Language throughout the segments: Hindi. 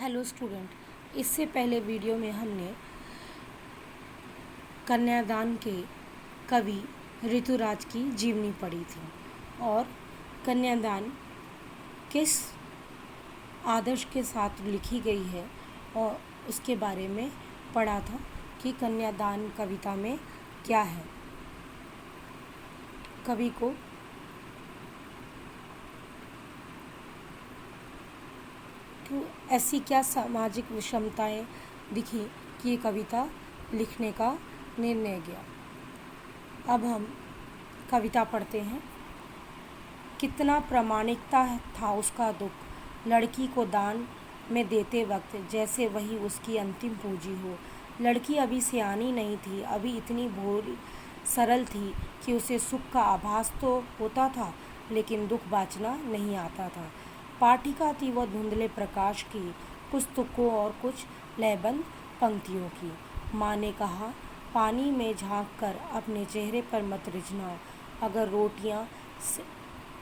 हेलो स्टूडेंट, इससे पहले वीडियो में हमने कन्यादान के कवि ऋतुराज की जीवनी पढ़ी थी और कन्यादान किस आदर्श के साथ लिखी गई है और उसके बारे में पढ़ा था कि कन्यादान कविता में क्या है। कवि को तो ऐसी क्या सामाजिक विषमताएं दिखी कि ये कविता लिखने का निर्णय गया। अब हम कविता पढ़ते हैं। कितना प्रामाणिकता था उसका दुख, लड़की को दान में देते वक्त जैसे वही उसकी अंतिम पूंजी हो। लड़की अभी सियानी नहीं थी, अभी इतनी भोली सरल थी कि उसे सुख का आभास तो होता था लेकिन दुख बाँचना नहीं आता था। पाठिका थी वह धुंधले प्रकाश की, कुछ तुकों और कुछ लयबंद पंक्तियों की। माँ ने कहा, पानी में झांक कर अपने चेहरे पर मत रिझना, अगर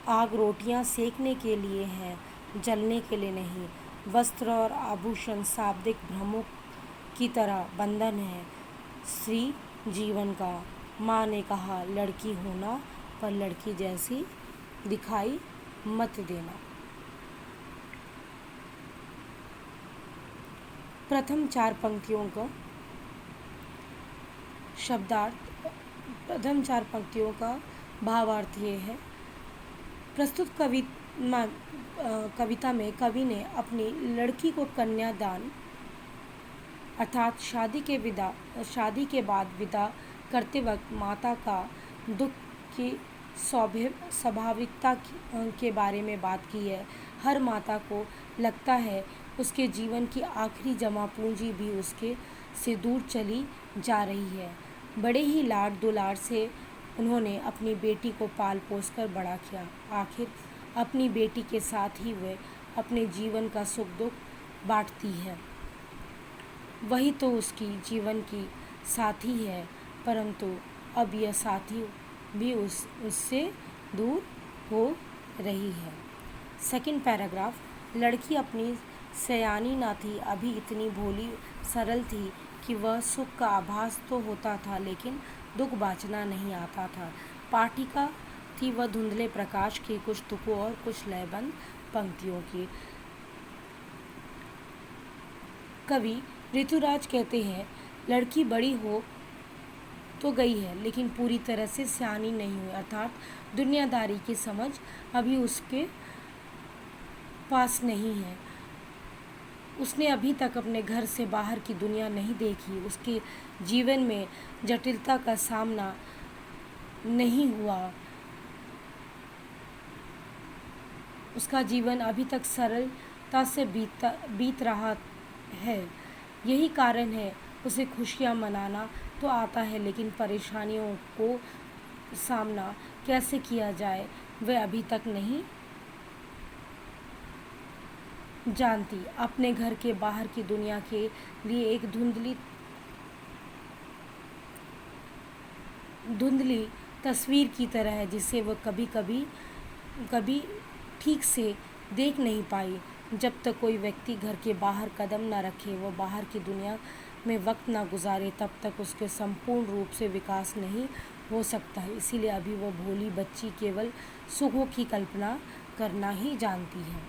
आग रोटियां सेकने के लिए हैं, जलने के लिए नहीं। वस्त्र और आभूषण शाब्दिक भ्रमों की तरह बंधन है स्त्री जीवन का। माँ ने कहा, लड़की होना पर लड़की जैसी दिखाई मत देना। प्रथम चार पंक्तियों का शब्दार्थ, प्रथम चार पंक्तियों का भावार्थ ये है। प्रस्तुत कविता में कवि ने अपनी लड़की को कन्यादान अर्थात शादी के बाद विदा करते वक्त माता का दुख की स्वाभाविकता के बारे में बात की है। हर माता को लगता है उसके जीवन की आखिरी जमा पूंजी भी उसके से दूर चली जा रही है। बड़े ही लाड दुलार से उन्होंने अपनी बेटी को पाल पोस कर बड़ा किया। आखिर अपनी बेटी के साथ ही वह अपने जीवन का सुख दुख बांटती है। वही तो उसकी जीवन की साथी है, परंतु अब यह साथी भी उससे दूर हो रही है। सेकंड पैराग्राफ, लड़की अपनी सयानी ना थी, अभी इतनी भोली सरल थी कि वह सुख का आभास तो होता था लेकिन दुख बाँचना नहीं आता था। पाठिका थी वह धुंधले प्रकाश की, कुछ तुकों और कुछ लयबंद पंक्तियों की। कवि ऋतुराज कहते हैं, लड़की बड़ी हो तो गई है लेकिन पूरी तरह से सियानी नहीं हुई, अर्थात दुनियादारी की समझ अभी उसके पास नहीं है। उसने अभी तक अपने घर से बाहर की दुनिया नहीं देखी, उसके जीवन में जटिलता का सामना नहीं हुआ, उसका जीवन अभी तक सरलता से बीत रहा है। यही कारण है उसे खुशियाँ मनाना तो आता है लेकिन परेशानियों को सामना कैसे किया जाए वह अभी तक नहीं जानती। अपने घर के बाहर की दुनिया के लिए एक धुंधली तस्वीर की तरह है जिसे वह कभी ठीक से देख नहीं पाई। जब तक कोई व्यक्ति घर के बाहर कदम न रखे, वह बाहर की दुनिया में वक्त न गुजारे, तब तक उसके संपूर्ण रूप से विकास नहीं हो सकता है। इसीलिए अभी वह भोली बच्ची केवल सुखों की कल्पना करना ही जानती है।